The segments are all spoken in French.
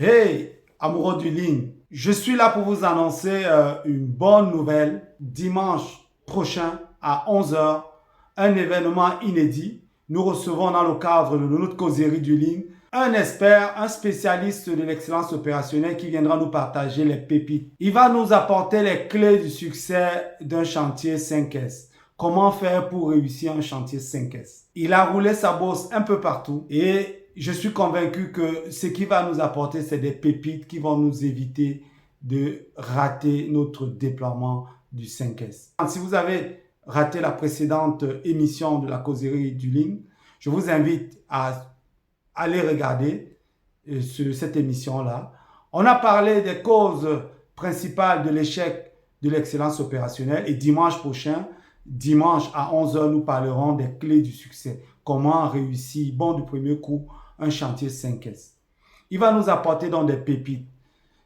Hey, amoureux du ligne, je suis là pour vous annoncer une bonne nouvelle. Dimanche prochain à 11 heures, un événement inédit. Nous recevons dans le cadre de notre causerie du ligne un expert, un spécialiste de l'excellence opérationnelle qui viendra nous partager les pépites. Il va nous apporter les clés du succès d'un chantier 5S. Comment faire pour réussir un chantier 5S? Il a roulé sa bosse un peu partout et je suis convaincu que ce qu'il va nous apporter, c'est des pépites qui vont nous éviter de rater notre déploiement du 5S. Si vous avez raté la précédente émission de la causerie du ligne, je vous invite à aller regarder cette émission-là. On a parlé des causes principales de l'échec de l'excellence opérationnelle et dimanche prochain, dimanche à 11 heures, nous parlerons des clés du succès. Comment réussir, bon du premier coup, un chantier 5S. Il va nous apporter donc des pépites.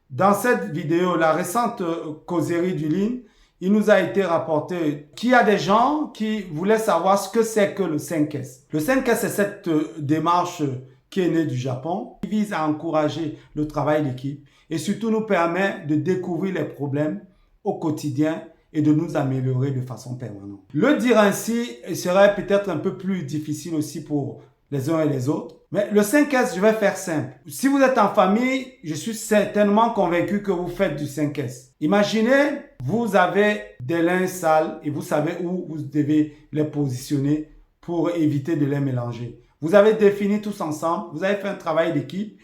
Dans cette vidéo, la récente causerie du ligne, il nous a été rapporté qu'il y a des gens qui voulaient savoir ce que c'est que le 5S. Le 5S, c'est cette démarche qui est née du Japon, qui vise à encourager le travail d'équipe et surtout nous permet de découvrir les problèmes au quotidien et de nous améliorer de façon permanente. Le dire ainsi serait peut-être un peu plus difficile aussi pour les uns et les autres. Mais le 5S, je vais faire simple. Si vous êtes en famille, je suis certainement convaincu que vous faites du 5S. Imaginez, vous avez des linges sales et vous savez où vous devez les positionner pour éviter de les mélanger. Vous avez défini tous ensemble, vous avez fait un travail d'équipe.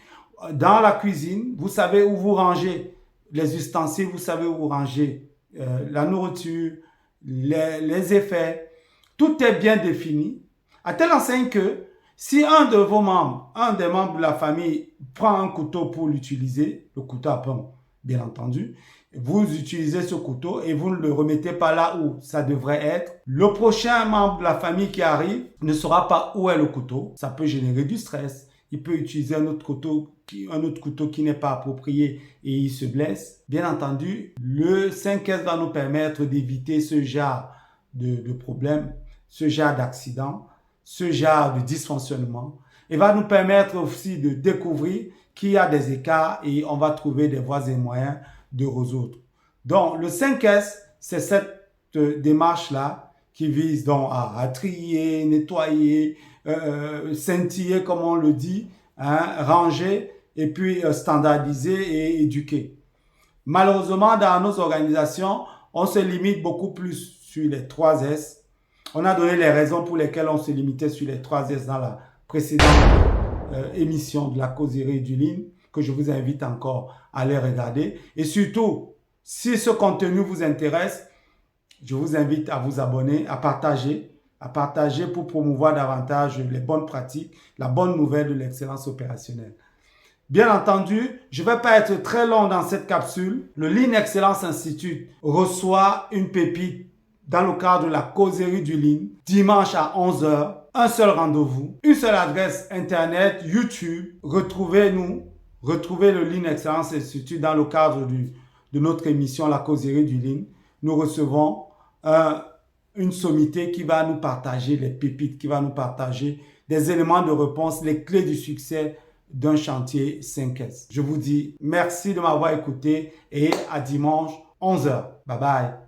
Dans la cuisine, vous savez où vous rangez les ustensiles, vous savez où vous rangez la nourriture, les effets. Tout est bien défini. À telle enseigne que si un de vos membres, un des membres de la famille prend un couteau pour l'utiliser, le couteau à pain, bien entendu, vous utilisez ce couteau et vous ne le remettez pas là où ça devrait être. Le prochain membre de la famille qui arrive ne saura pas où est le couteau. Ça peut générer du stress. Il peut utiliser un autre couteau qui n'est pas approprié et il se blesse. Bien entendu, le 5S va nous permettre d'éviter ce genre de problème, ce genre d'accident, ce genre de dysfonctionnement et va nous permettre aussi de découvrir qu'il y a des écarts et on va trouver des voies et moyens de résoudre. Donc, le 5S, c'est cette démarche-là qui vise donc à trier, nettoyer, scintiller, comme on le dit, hein, ranger et puis standardiser et éduquer. Malheureusement, dans nos organisations, on se limite beaucoup plus sur les 3 S. On a donné les raisons pour lesquelles on se limitait sur les 3 S dans la précédente émission de la causerie du ligne, que je vous invite encore à les regarder. Et surtout, si ce contenu vous intéresse, je vous invite à vous abonner, à partager pour promouvoir davantage les bonnes pratiques, la bonne nouvelle de l'excellence opérationnelle. Bien entendu, je ne vais pas être très long dans cette capsule. Le Lean Excellence Institute reçoit une pépite dans le cadre de la causerie du Lean, dimanche à 11 heures. Un seul rendez-vous, une seule adresse internet, YouTube. Retrouvez-nous, retrouvez le Lean Excellence Institute dans le cadre de notre émission La causerie du Lean. Nous recevons une sommité qui va nous partager les pépites, qui va nous partager des éléments de réponse, les clés du succès d'un chantier 5S. Je vous dis merci de m'avoir écouté et à dimanche 11 heures. Bye bye.